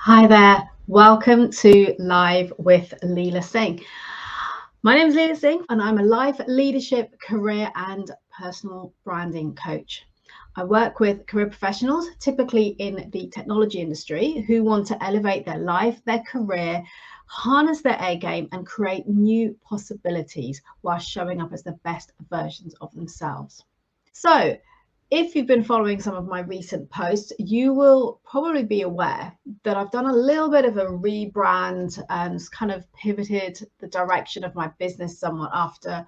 Hi there, welcome to Live with Leila Singh. My name is Leila Singh and I'm a life leadership, career and personal branding coach. I work with career professionals, typically in the technology industry, who want to elevate their life, their career, harness their A game and create new possibilities while showing up as the best versions of themselves. So, if you've been following some of my recent posts, you will probably be aware that I've done a little bit of a rebrand and kind of pivoted the direction of my business somewhat after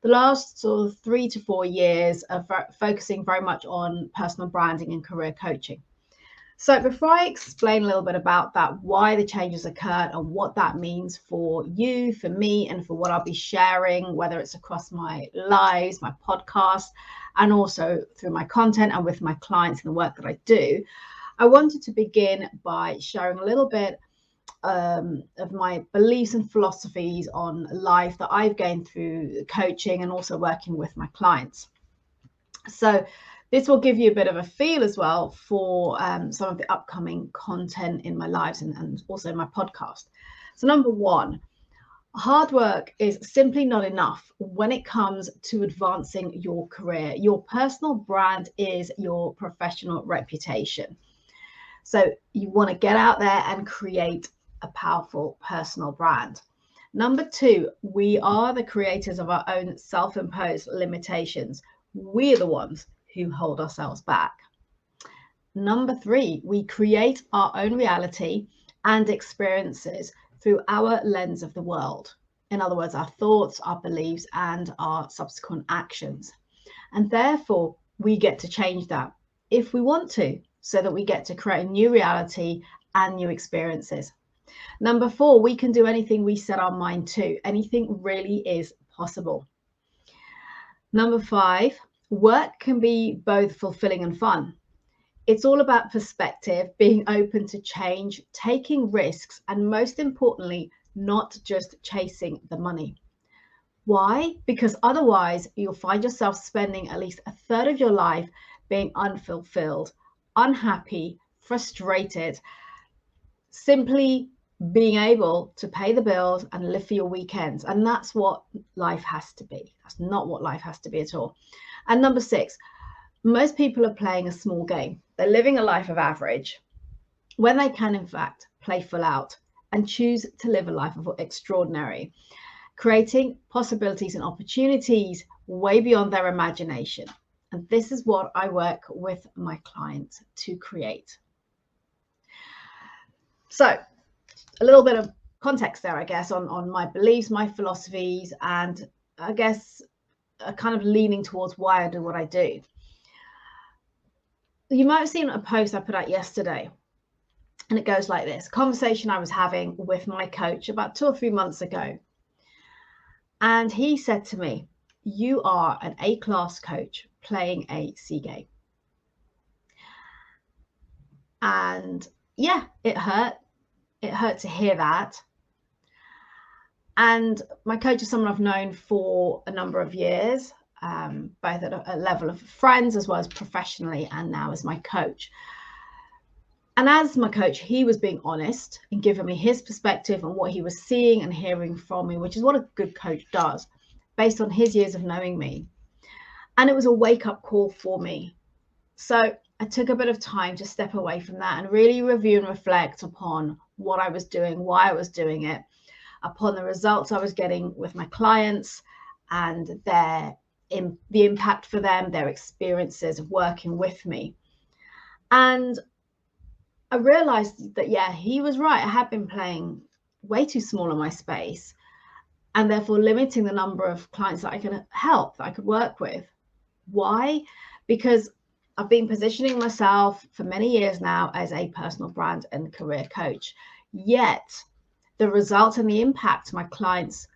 the last sort of 3 to 4 years of focusing very much on personal branding and career coaching. So before I explain a little bit about that, why the changes occurred and what that means for you, for me, and for what I'll be sharing, whether it's across my lives, my podcast, and also through my content and with my clients and the work that I do, I wanted to begin by sharing a little bit of my beliefs and philosophies on life that I've gained through coaching and also working with my clients. So this will give you a bit of a feel as well for some of the upcoming content in my lives and also my podcast. So number one, hard work is simply not enough when it comes to advancing your career. Your personal brand is your professional reputation. So you want to get out there and create a powerful personal brand. Number two, we are the creators of our own self-imposed limitations. We're the ones who hold ourselves back. Number three, we create our own reality and experiences through our lens of the world. In other words, our thoughts, our beliefs, and our subsequent actions. And therefore, we get to change that if we want to, so that we get to create a new reality and new experiences. Number four, we can do anything we set our mind to. Anything really is possible. Number five, work can be both fulfilling and fun. It's all about perspective, being open to change, taking risks, and most importantly, not just chasing the money. Why? Because otherwise you'll find yourself spending at least a third of your life being unfulfilled, unhappy, frustrated, simply being able to pay the bills and live for your weekends. And that's what life has to be. That's not what life has to be at all. And number six, most people are playing a small game. They're living a life of average when they can, in fact, play full out and choose to live a life of extraordinary, creating possibilities and opportunities way beyond their imagination. And this is what I work with my clients to create. So a little bit of context there, I guess, on my beliefs, my philosophies, and I guess a kind of leaning towards why I do what I do. You might have seen a post I put out yesterday, and it goes like this: conversation I was having with my coach about 2 or 3 months ago. And he said to me, "You are an A-class coach playing a C game." And yeah, it hurt. It hurt to hear that. And my coach is someone I've known for a number of years, both at a level of friends as well as professionally, and now as my coach. And as my coach, he was being honest and giving me his perspective on what he was seeing and hearing from me, which is what a good coach does, based on his years of knowing me. And it was a wake-up call for me. So I took a bit of time to step away from that and really review and reflect upon what I was doing, why I was doing it, upon the results I was getting with my clients and the impact for them, their experiences of working with me. And I realized that, yeah, he was right. I had been playing way too small in my space and therefore limiting the number of clients that I could help, that I could work with. Why? Because I've been positioning myself for many years now as a personal brand and career coach. Yet the results and the impact my clients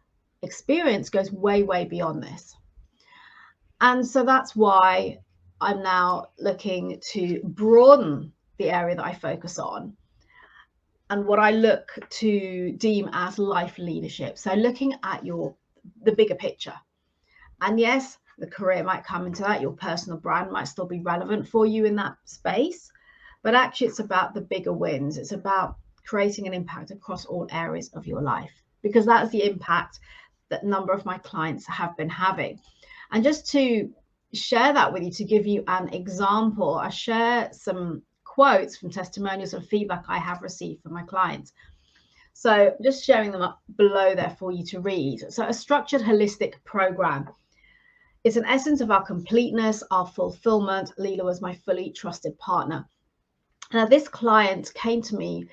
experience goes way, way beyond this. And so that's why I'm now looking to broaden the area that I focus on and what I look to deem as life leadership. So looking at the bigger picture. And yes, the career might come into that. Your personal brand might still be relevant for you in that space. But actually, it's about the bigger wins. It's about creating an impact across all areas of your life, because that's the impact that a number of my clients have been having. And just to share that with you, to give you an example, I share some quotes from testimonials and feedback I have received from my clients. So just sharing them up below there for you to read. So a structured, holistic program. It's an essence of our completeness, our fulfillment. Leila was my fully trusted partner. Now, this client came to me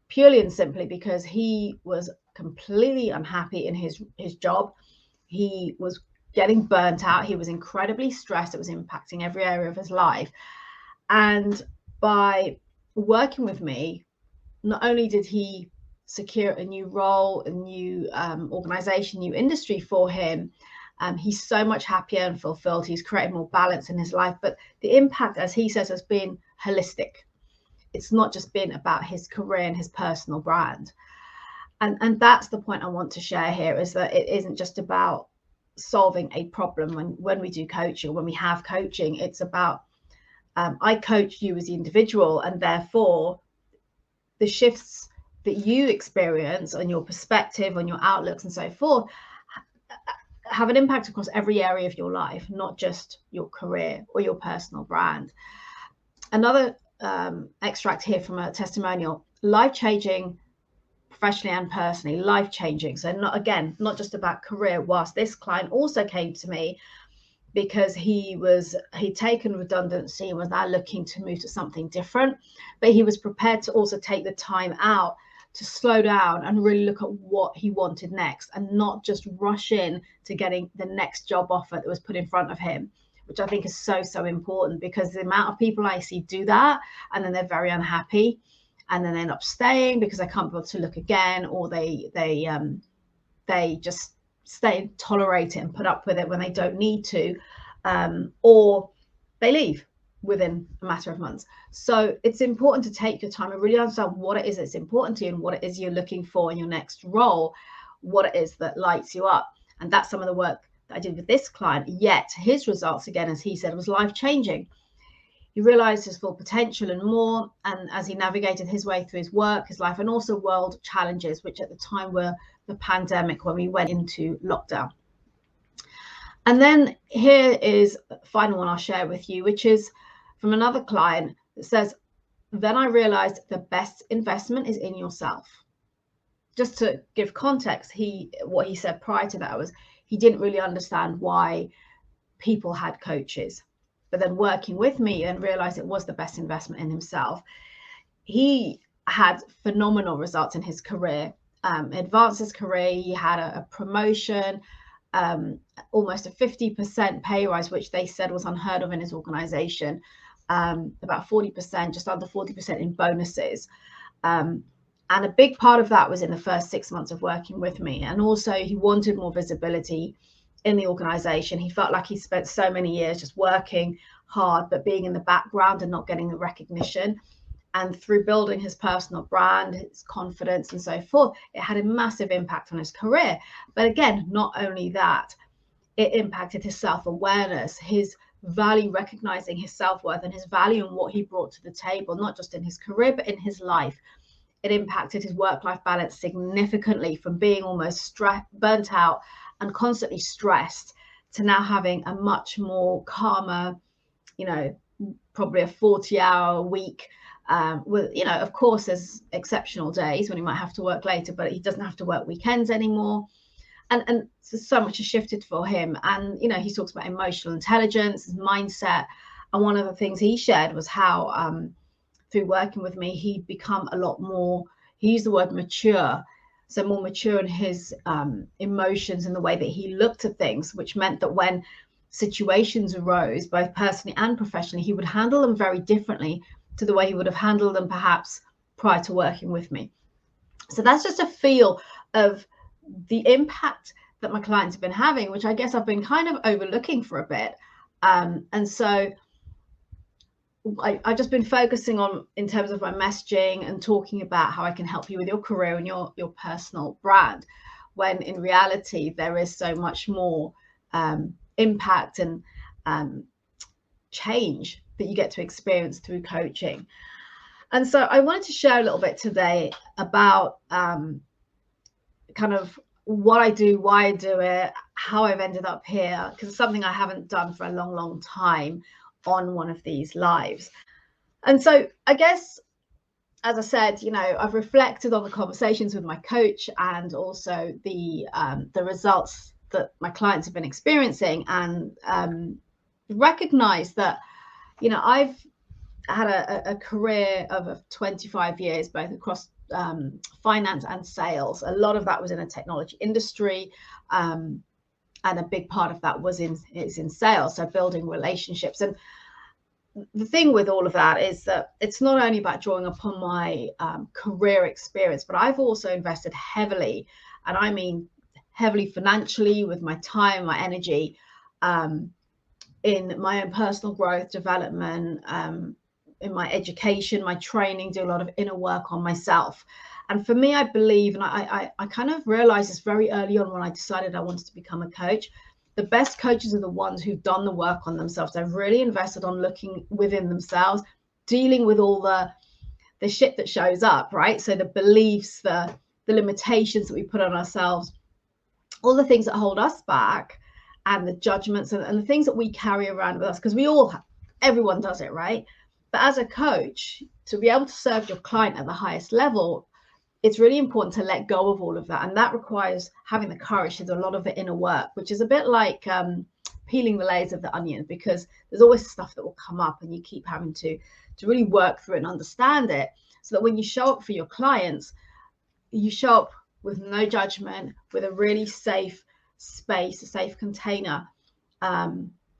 purely and simply because he was completely unhappy in his job. He was getting burnt out. He was incredibly stressed. It was impacting every area of his life. And by working with me, not only did he secure a new role, a new organization, new industry for him, he's so much happier and fulfilled. He's created more balance in his life. But the impact, as he says, has been holistic. It's not just been about his career and his personal brand. And that's the point I want to share here, is that it isn't just about solving a problem when we do coaching, when we have coaching. It's about I coach you as the individual, and therefore the shifts that you experience on your perspective, on your outlooks and so forth, have an impact across every area of your life, not just your career or your personal brand. Another extract here from a testimonial: life-changing, professionally and personally, life-changing. So not just about career, whilst this client also came to me because he'd taken redundancy and was now looking to move to something different, but he was prepared to also take the time out to slow down and really look at what he wanted next, and not just rush in to getting the next job offer that was put in front of him, which I think is so important, because the amount of people I see do that and then they're very unhappy and then they end up staying because they can't be able to look again, or they just stay and tolerate it and put up with it when they don't need to, or they leave within a matter of months. So it's important to take your time and really understand what it is that's important to you and what it is you're looking for in your next role, what it is that lights you up. And that's some of the work that I did with this client. Yet his results, again, as he said, was life-changing. He realized his full potential and more, and as he navigated his way through his work, his life, and also world challenges, which at the time were the pandemic, when we went into lockdown. And then here is the final one I'll share with you, which is from another client that says, then I realized the best investment is in yourself. Just to give context, what he said prior to that was he didn't really understand why people had coaches, but then working with me and realized it was the best investment in himself. He had phenomenal results in his career, advanced his career. He had a promotion, almost a 50% pay rise, which they said was unheard of in his organization, about 40%, just under 40% in bonuses. And a big part of that was in the first 6 months of working with me. And also he wanted more visibility in the organization. He felt like he spent so many years just working hard, but being in the background and not getting the recognition. And through building his personal brand, his confidence and so forth, it had a massive impact on his career. But again, not only that, it impacted his self-awareness, his value, recognizing his self-worth and his value and what he brought to the table, not just in his career, but in his life. It impacted his work-life balance significantly, from being almost burnt out and constantly stressed to now having a much more calmer, probably a 40-hour week. With, of course, there's exceptional days when he might have to work later, but he doesn't have to work weekends anymore. And so much has shifted for him. And, he talks about emotional intelligence, his mindset. And one of the things he shared was how through working with me, he'd become a lot more, he used the word mature. So more mature in his emotions and the way that he looked at things, which meant that when situations arose, both personally and professionally, he would handle them very differently to the way he would have handled them perhaps prior to working with me. So that's just a feel of the impact that my clients have been having, which I guess I've been kind of overlooking for a bit. And so I've just been focusing on, in terms of my messaging and talking about how I can help you with your career and your personal brand, when in reality, there is so much more impact and change that you get to experience through coaching. And so I wanted to share a little bit today about kind of what I do, why I do it, how I've ended up here, because it's something I haven't done for a long, long time on one of these lives. And so I guess, as I said, I've reflected on the conversations with my coach and also the results that my clients have been experiencing, and recognized that, I've had a career of 25 years, both across finance and sales. A lot of that was in the technology industry, and a big part of that is in sales, so building relationships. And the thing with all of that is that it's not only about drawing upon my career experience, but I've also invested heavily, and I mean heavily financially, with my time, my energy, in my own personal growth, development, in my education, my training, do a lot of inner work on myself. And for me, I believe, and I kind of realized this very early on when I decided I wanted to become a coach, the best coaches are the ones who've done the work on themselves. They've really invested on looking within themselves, dealing with all the shit that shows up, right? So the beliefs, the limitations that we put on ourselves, all the things that hold us back, and the judgments and the things that we carry around with us, because everyone does it, right? But as a coach, to be able to serve your client at the highest level, it's really important to let go of all of that. And that requires having the courage to do a lot of the inner work, which is a bit like peeling the layers of the onion, because there's always stuff that will come up and you keep having to really work through it and understand it, so that when you show up for your clients, you show up with no judgment, with a really safe space, a safe container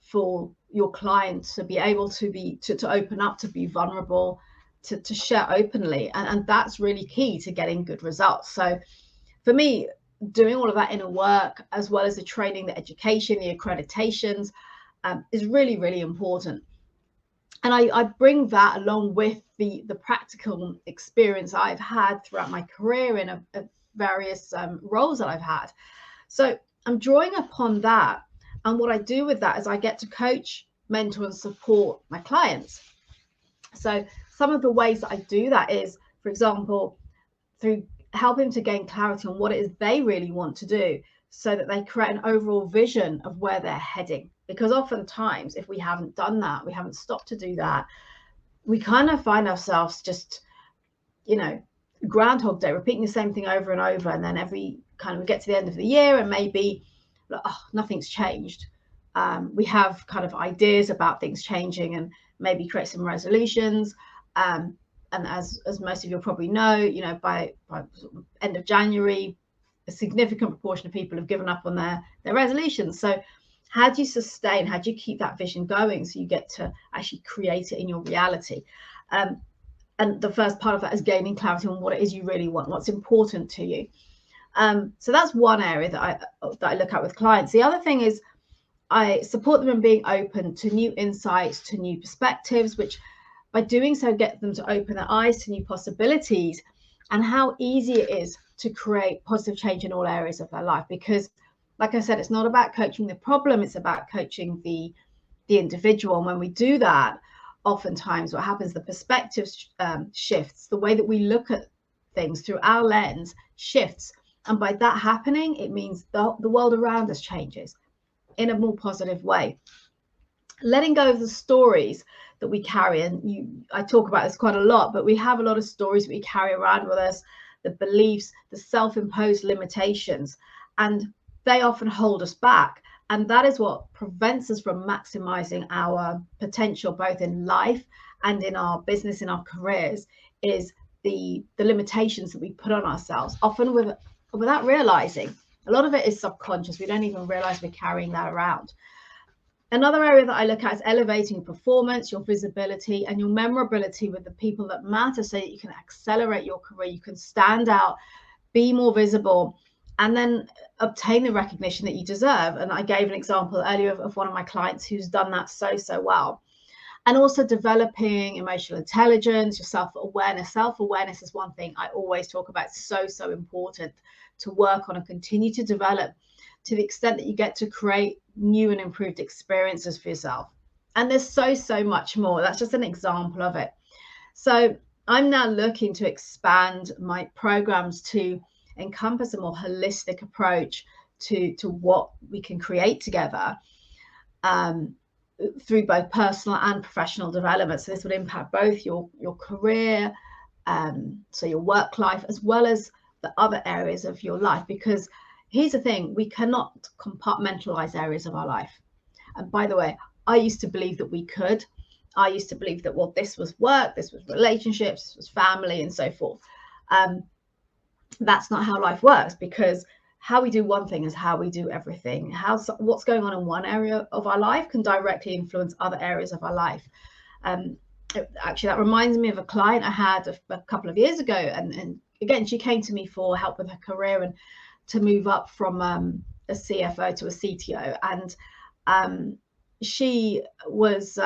for your clients to be able to open up, to be vulnerable, to share openly. And that's really key to getting good results. So for me, doing all of that inner work, as well as the training, the education, the accreditations, is really, really important. And I bring that along with the practical experience I've had throughout my career in various roles that I've had. So I'm drawing upon that. And what I do with that is I get to coach, mentor, and support my clients. So some of the ways that I do that is, for example, through helping to gain clarity on what it is they really want to do, so that they create an overall vision of where they're heading. Because oftentimes, if we haven't done that, we haven't stopped to do that, we kind of find ourselves just, Groundhog Day, repeating the same thing over and over. And then we get to the end of the year and maybe, nothing's changed. We have kind of ideas about things changing and maybe create some resolutions. And as most of you probably know, by end of January, a significant proportion of people have given up on their resolutions. So how do you sustain, how do you keep that vision going so you get to actually create it in your reality? And the first part of that is gaining clarity on what it is you really want, what's important to you. So that's one area that I look at with clients. The other thing is I support them in being open to new insights, to new perspectives, which by doing so get them to open their eyes to new possibilities, and how easy it is to create positive change in all areas of their life. Because, like I said, it's not about coaching the problem, it's about coaching the individual. And when we do that, oftentimes what happens, the perspective shifts, the way that we look at things through our lens shifts. And by that happening, it means the world around us changes in a more positive way. Letting go of the stories that we carry, and I talk about this quite a lot, but we have a lot of stories that we carry around with us, the beliefs, the self-imposed limitations, and they often hold us back. And that is what prevents us from maximizing our potential, both in life and in our business, in our careers, is the limitations that we put on ourselves, often without realizing. A lot of it is subconscious. We don't even realize we're carrying that around. Another area that I look at is elevating performance, your visibility, and your memorability with the people that matter, so that you can accelerate your career, you can stand out, be more visible, and then obtain the recognition that you deserve. And I gave an example earlier of one of my clients who's done that so well. And also developing emotional intelligence, your self-awareness. Self-awareness is one thing I always talk about. It's so important to work on and continue to develop, to the extent that you get to create new and improved experiences for yourself. And there's so much more. That's just an example of it. So I'm now looking to expand my programs to encompass a more holistic approach to what we can create together through both personal and professional development. So this would impact both your career, so your work life, as well as the other areas of your life. Because here's the thing, we cannot compartmentalize areas of our life. And by the way, I used to believe that we could. I used to believe that, well, this was work, this was relationships, this was family, and so forth. That's not how life works, because how we do one thing is how we do everything. What's going on in one area of our life can directly influence other areas of our life. Actually, that reminds me of a client I had a couple of years ago, and again, she came to me for help with her career and to move up from a CFO to a CTO. And she was,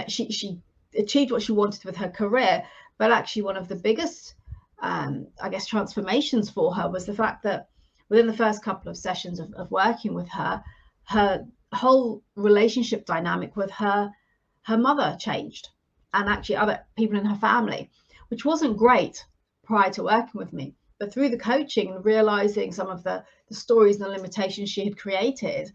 she achieved what she wanted with her career, but actually one of the biggest, I guess, transformations for her was the fact that within the first couple of sessions of working with her, her whole relationship dynamic with her mother changed, and actually other people in her family, which wasn't great prior to working with me. But through the coaching and realizing some of the stories and the limitations she had created,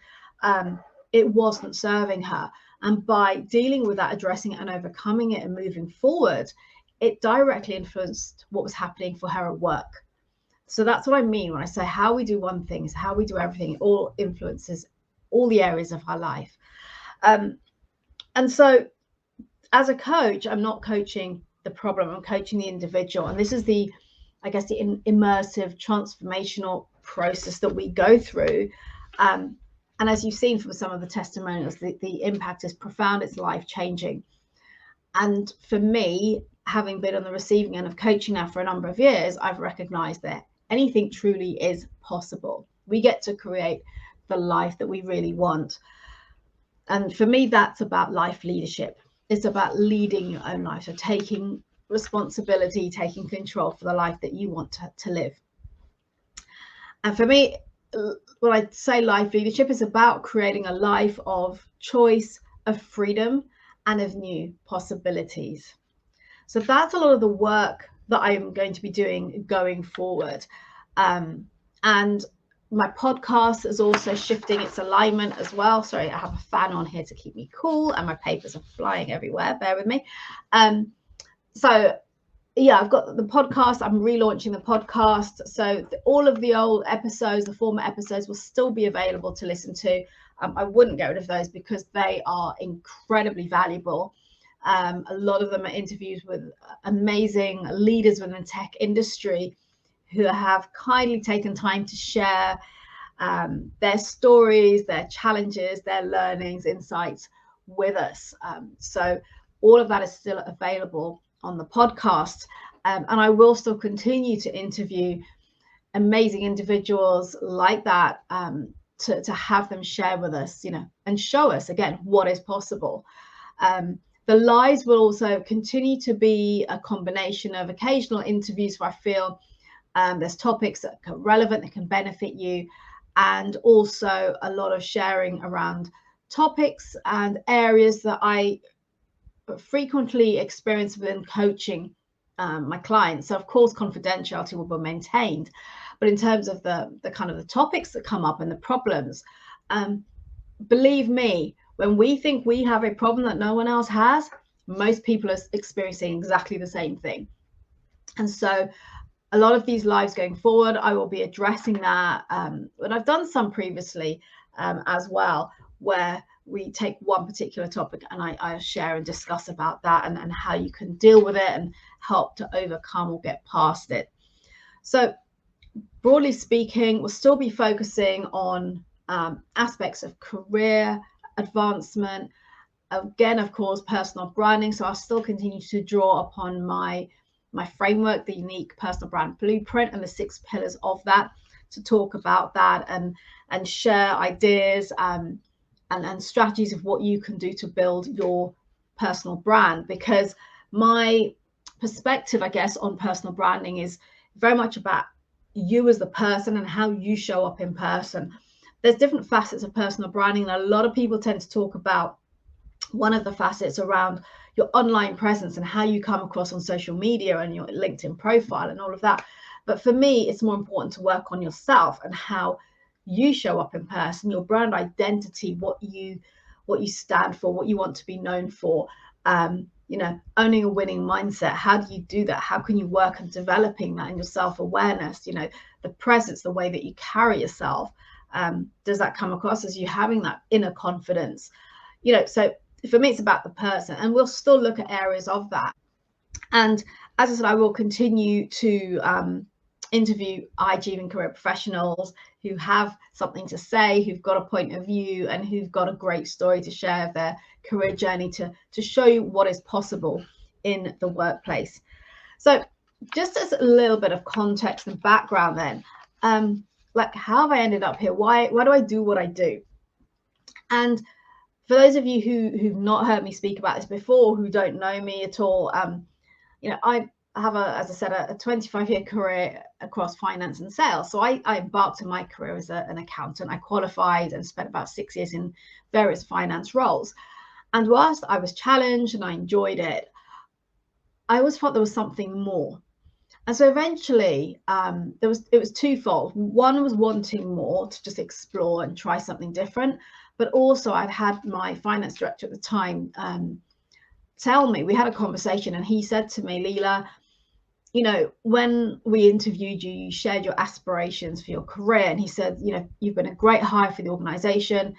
it wasn't serving her. And by dealing with that, addressing it and overcoming it and moving forward, it directly influenced what was happening for her at work. So that's what I mean when I say how we do one thing is how we do everything. It all influences all the areas of our life. And so as a coach, I'm not coaching the problem, I'm coaching the individual. And this is the immersive, transformational process that we go through. And as you've seen from some of the testimonials, the impact is profound, it's life-changing. And for me, having been on the receiving end of coaching now for a number of years, I've recognized that anything truly is possible. We get to create the life that we really want. And for me, that's about life leadership. It's about leading your own life, so taking responsibility, taking control for the life that you want to live. And for me, when I say life leadership, is about creating a life of choice, of freedom, and of new possibilities. So that's a lot of the work that I'm going to be doing going forward. And my podcast is also shifting its alignment as well. Sorry, I have a fan on here to keep me cool, and my papers are flying everywhere. Bear with me. So yeah, I've got the podcast. I'm relaunching the podcast. So all of the old episodes, the former episodes, will still be available to listen to. I wouldn't get rid of those because they are incredibly valuable. A lot of them are interviews with amazing leaders within the tech industry who have kindly taken time to share their stories, their challenges, their learnings, insights with us. So all of that is still available on the podcast. And I will still continue to interview amazing individuals like that to have them share with us, and show us again what is possible. The lives will also continue to be a combination of occasional interviews where I feel there's topics that are relevant, that can benefit you, and also a lot of sharing around topics and areas that I frequently experience within coaching my clients. So of course confidentiality will be maintained, but in terms of the kind of the topics that come up and the problems, believe me, when we think we have a problem that no one else has, most people are experiencing exactly the same thing. And so a lot of these lives going forward, I will be addressing that. But I've done some previously as well, where we take one particular topic and I share and discuss about that and how you can deal with it and help to overcome or get past it. So broadly speaking, we'll still be focusing on aspects of career advancement, again, of course, personal branding. So I'll still continue to draw upon my framework, the unique personal brand blueprint, and the 6 pillars of that, to talk about that and share ideas and strategies of what you can do to build your personal brand. Because my perspective, I guess, on personal branding is very much about you as the person and how you show up in person. There's different facets of personal branding, and a lot of people tend to talk about one of the facets around your online presence and how you come across on social media and your LinkedIn profile and all of that. But for me, it's more important to work on yourself and how you show up in person, your brand identity, what you stand for, what you want to be known for. You know, owning a winning mindset. How do you do that? How can you work on developing that in your self-awareness? You know, the presence, the way that you carry yourself. Does that come across as you having that inner confidence? You know, so for me, it's about the person, and we'll still look at areas of that. And as I said, I will continue to interview high achieving career professionals who have something to say, who've got a point of view, and who've got a great story to share of their career journey to show you what is possible in the workplace. So just as a little bit of context and background then, like how have I ended up here? Why do I do what I do? And for those of you who've not heard me speak about this before, who don't know me at all, you know, I have as I said, a 25-year career across finance and sales. So I embarked on my career as an accountant. I qualified and spent about 6 years in various finance roles. And whilst I was challenged and I enjoyed it, I always thought there was something more. And so eventually it was twofold. One was wanting more, to just explore and try something different. But also I'd had my finance director at the time tell me, we had a conversation, and he said to me, Leila, you know, when we interviewed you, you shared your aspirations for your career. And he said, you know, you've been a great hire for the organization.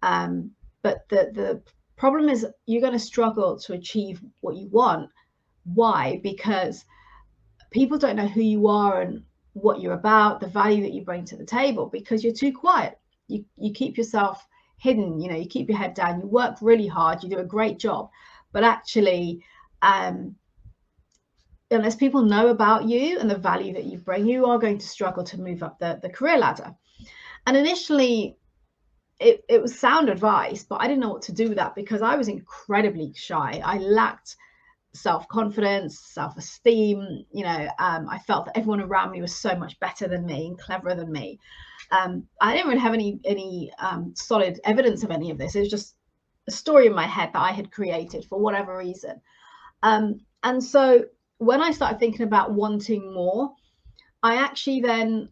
But the problem is you're going to struggle to achieve what you want. Why? Because people don't know who you are and what you're about, the value that you bring to the table, because you're too quiet. You keep yourself hidden, you know, you keep your head down, you work really hard, you do a great job. But actually, unless people know about you and the value that you bring, you are going to struggle to move up the career ladder. And initially, it was sound advice, but I didn't know what to do with that because I was incredibly shy. I lacked self-confidence, self-esteem. You know, I felt that everyone around me was so much better than me and cleverer than me. I didn't really have any solid evidence of any of this. It was just a story in my head that I had created for whatever reason. And so when I started thinking about wanting more, I actually then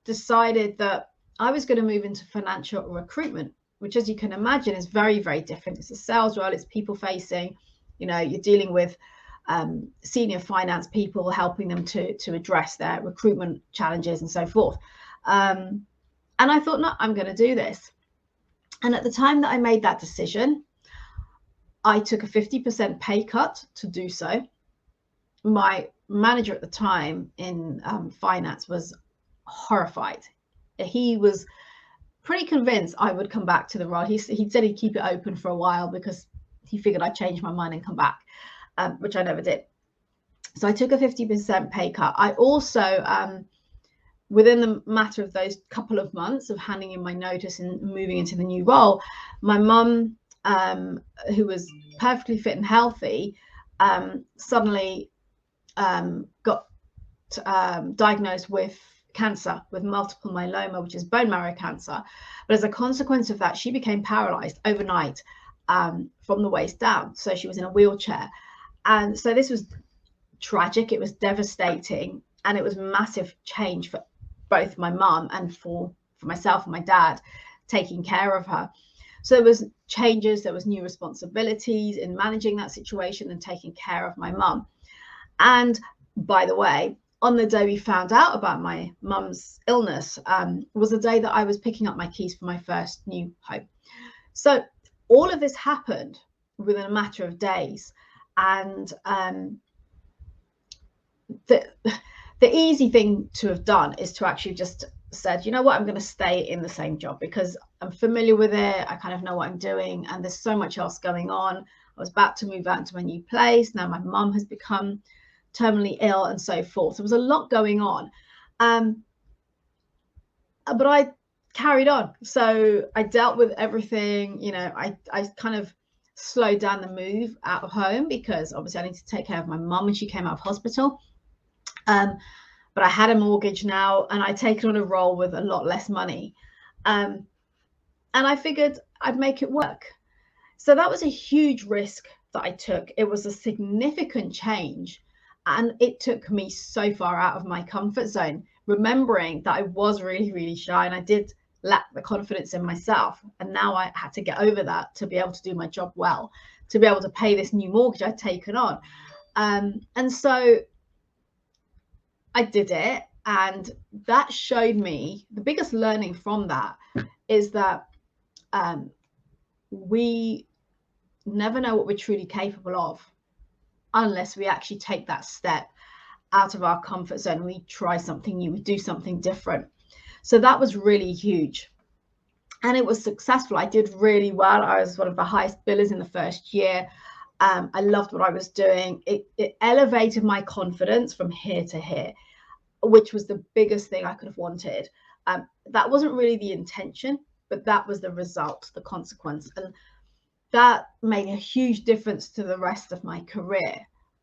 decided that I was going to move into financial recruitment, which, as you can imagine, is very, very different. It's a sales role, it's people facing, you know, you're dealing with senior finance people, helping them to address their recruitment challenges and so forth. And I thought, no, I'm going to do this. And at the time that I made that decision, I took a 50% pay cut to do so. My manager at the time in finance was horrified. He was pretty convinced I would come back to the role. He said he'd keep it open for a while because he figured I'd change my mind and come back, which I never did. So I took a 50% pay cut. I also, within the matter of those couple of months of handing in my notice and moving into the new role, my mum, who was perfectly fit and healthy, suddenly got diagnosed with cancer, with multiple myeloma, which is bone marrow cancer. But as a consequence of that, she became paralyzed overnight from the waist down. So she was in a wheelchair. And so this was tragic. It was devastating. And it was massive change for both my mum and for myself and my dad, taking care of her. So there was changes, there was new responsibilities in managing that situation and taking care of my mum. And by the way, on the day we found out about my mum's illness was the day that I was picking up my keys for my first new home. So all of this happened within a matter of days. And the easy thing to have done is to actually just said, you know what, I'm going to stay in the same job because I'm familiar with it. I kind of know what I'm doing, and there's so much else going on. I was about to move out to my new place. Now my mum has become terminally ill and so forth. There was a lot going on. But I carried on. So I dealt with everything. You know, I kind of slowed down the move out of home because obviously I need to take care of my mum when she came out of hospital. But I had a mortgage now, and I'd taken on a role with a lot less money. And I figured I'd make it work. So that was a huge risk that I took. It was a significant change, and it took me so far out of my comfort zone, remembering that I was really, really shy and I did lack the confidence in myself. And now I had to get over that to be able to do my job well, to be able to pay this new mortgage I'd taken on. And so I did it, and that showed me the biggest learning from that is that we never know what we're truly capable of unless we actually take that step out of our comfort zone. We try something new, we do something different. So that was really huge, and it was successful. I did really well. I was one of the highest billers in the first year. I loved what I was doing. It elevated my confidence from here to here, which was the biggest thing I could have wanted. That wasn't really the intention, but that was the result, the consequence. And that made a huge difference to the rest of my career,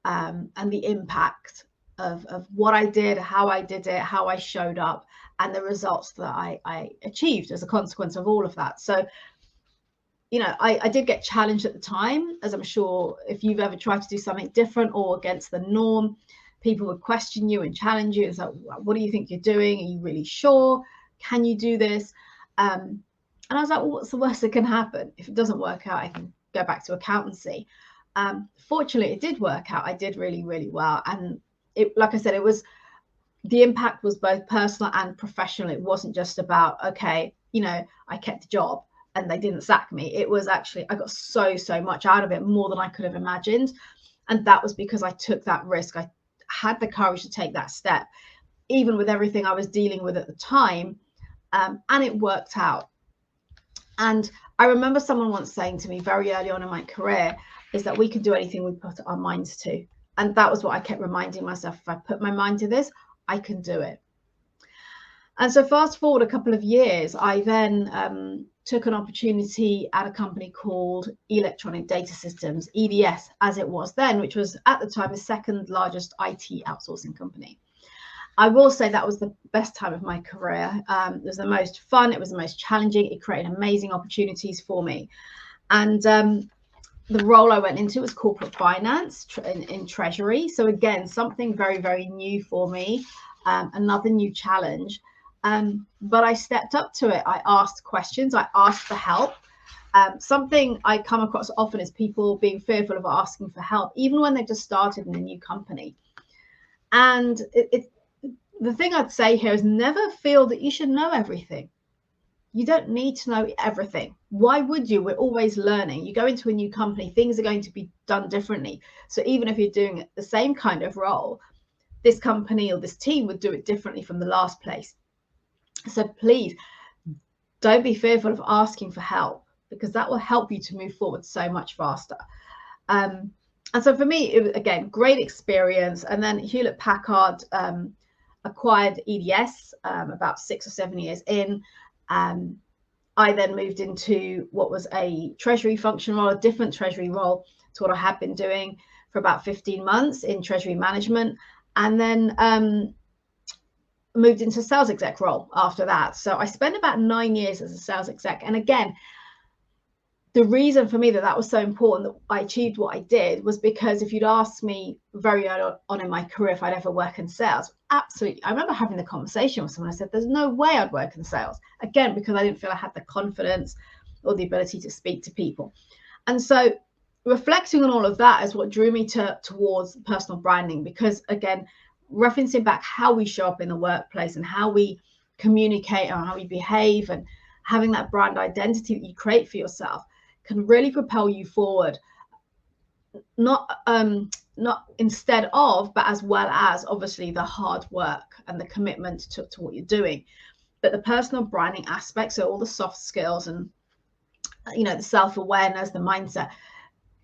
and the impact of what I did, how I did it, how I showed up, and the results that I achieved as a consequence of all of that. So, you know, I did get challenged at the time, as I'm sure if you've ever tried to do something different or against the norm, people would question you and challenge you. It's like, what do you think you're doing? Are you really sure? Can you do this? And I was like, well, what's the worst that can happen? If it doesn't work out, I can go back to accountancy. Fortunately, it did work out. I did really, really well. And it, like I said, it was, the impact was both personal and professional. It wasn't just about, okay, you know, I kept the job and they didn't sack me. It was actually, I got so much out of it, more than I could have imagined. And that was because I took that risk. I had the courage to take that step, even with everything I was dealing with at the time. And it worked out. And I remember someone once saying to me very early on in my career is that we can do anything we put our minds to. And that was what I kept reminding myself. If I put my mind to this, I can do it. And so fast forward a couple of years, I then took an opportunity at a company called Electronic Data Systems, EDS, as it was then, which was at the time the second largest IT outsourcing company. I will say that was the best time of my career. It was the most fun. It was the most challenging. It created amazing opportunities for me. And the role I went into was corporate finance in treasury. So again, something very, very new for me, another new challenge. But I stepped up to it. I asked questions. I asked for help. Something I come across often is people being fearful of asking for help, even when they've just started in a new company. And the thing I'd say here is never feel that you should know everything. You don't need to know everything. Why would you? We're always learning. You go into a new company, things are going to be done differently. So even if you're doing the same kind of role, this company or this team would do it differently from the last place. So please don't be fearful of asking for help, because that will help you to move forward so much faster. And so for me, it was, again, great experience. And then Hewlett Packard acquired EDS about 6 or 7 years in. I then moved into what was a treasury function role, a different treasury role to what I had been doing for about 15 months in treasury management, and then moved into sales exec role after that. So I spent about 9 years as a sales exec. And again, the reason for me that that was so important that I achieved what I did was because if you'd asked me very early on in my career if I'd ever work in sales, absolutely. I remember having the conversation with someone. I said, there's no way I'd work in sales. Again, because I didn't feel I had the confidence or the ability to speak to people. And so reflecting on all of that is what drew me towards personal branding, because again, referencing back how we show up in the workplace and how we communicate and how we behave, and having that brand identity that you create for yourself can really propel you forward, not instead of, but as well as obviously the hard work and the commitment to what you're doing. But the personal branding aspect, so all the soft skills and, you know, the self-awareness, the mindset,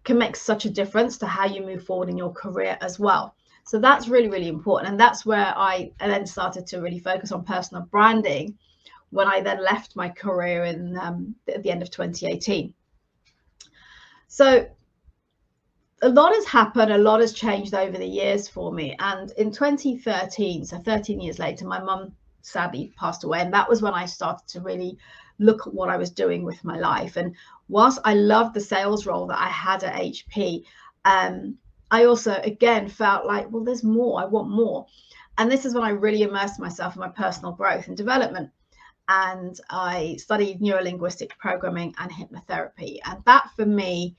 can make such a difference to how you move forward in your career as well. So that's really, really important. And that's where I then started to really focus on personal branding when I then left my career in at the end of 2018. So a lot has happened, a lot has changed over the years for me. And in 2013, so 13 years later, my mum sadly passed away. And that was when I started to really look at what I was doing with my life. And whilst I loved the sales role that I had at HP, I also, again, felt like, well, there's more. I want more. And this is when I really immersed myself in my personal growth and development. And I studied neurolinguistic programming and hypnotherapy. And that for me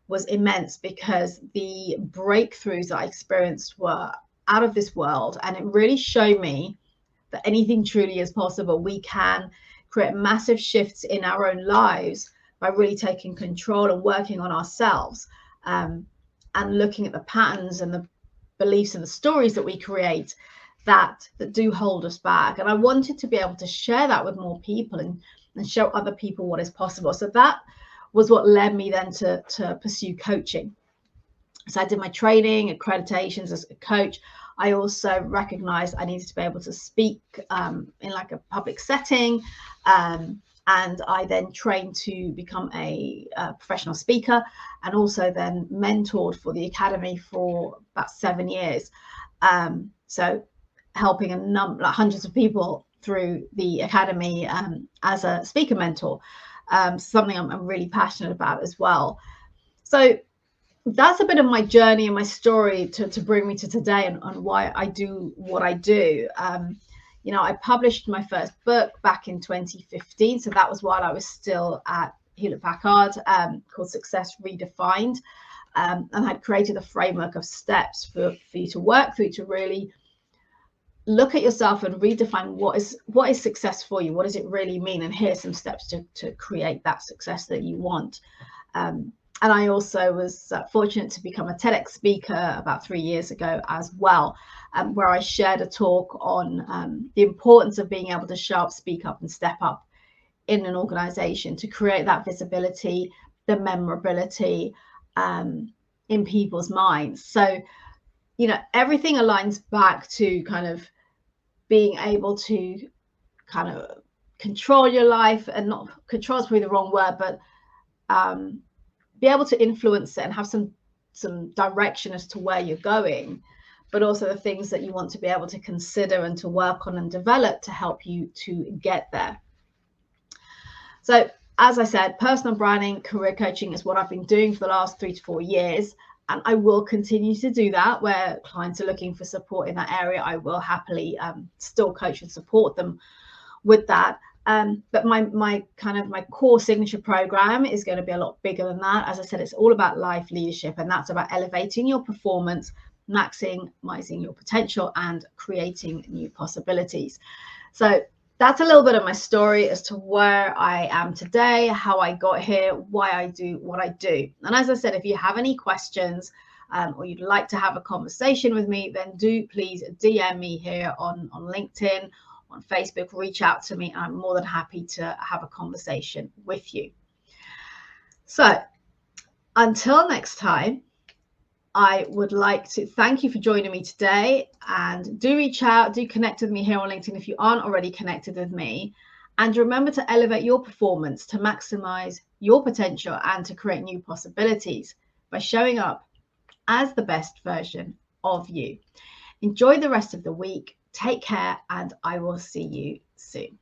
was immense, because the breakthroughs that I experienced were out of this world. And it really showed me that anything truly is possible. We can create massive shifts in our own lives by really taking control and working on ourselves, and looking at the patterns and the beliefs and the stories that we create that do hold us back. And I wanted to be able to share that with more people and show other people what is possible. So that was what led me then to pursue coaching. So I did my training, accreditations as a coach. I also recognized I needed to be able to speak in like a public setting. And I then trained to become a professional speaker, and also then mentored for the academy for about 7 years. So helping hundreds of people through the academy as a speaker mentor, something I'm really passionate about as well. So that's a bit of my journey and my story to bring me to today, and why I do what I do. I published my first book back in 2015. So that was while I was still at Hewlett-Packard, called Success Redefined. And I'd created a framework of steps for you to work through to really look at yourself and redefine what is success for you. What does it really mean? And here's some steps to create that success that you want. And I also was fortunate to become a TEDx speaker about 3 years ago as well, where I shared a talk on the importance of being able to show up, speak up, and step up in an organization to create that visibility, the memorability in people's minds. So, everything aligns back to kind of being able to kind of control your life, and not control is probably the wrong word, but be able to influence it and have some direction as to where you're going, but also the things that you want to be able to consider and to work on and develop to help you to get there. So as I said, personal branding, career coaching is what I've been doing for the last 3 to 4 years. And I will continue to do that. Where clients are looking for support in that area, I will happily still coach and support them with that. But my core signature program is going to be a lot bigger than that. As I said, it's all about life leadership, and that's about elevating your performance, maximizing your potential, and creating new possibilities. So that's a little bit of my story as to where I am today, how I got here, why I do what I do. And as I said, if you have any questions or you'd like to have a conversation with me, then do please DM me here on LinkedIn, on Facebook, reach out to me. I'm more than happy to have a conversation with you. So until next time, I would like to thank you for joining me today, and do reach out, do connect with me here on LinkedIn if you aren't already connected with me. And remember to elevate your performance, to maximize your potential, and to create new possibilities by showing up as the best version of you. Enjoy the rest of the week. Take care, and I will see you soon.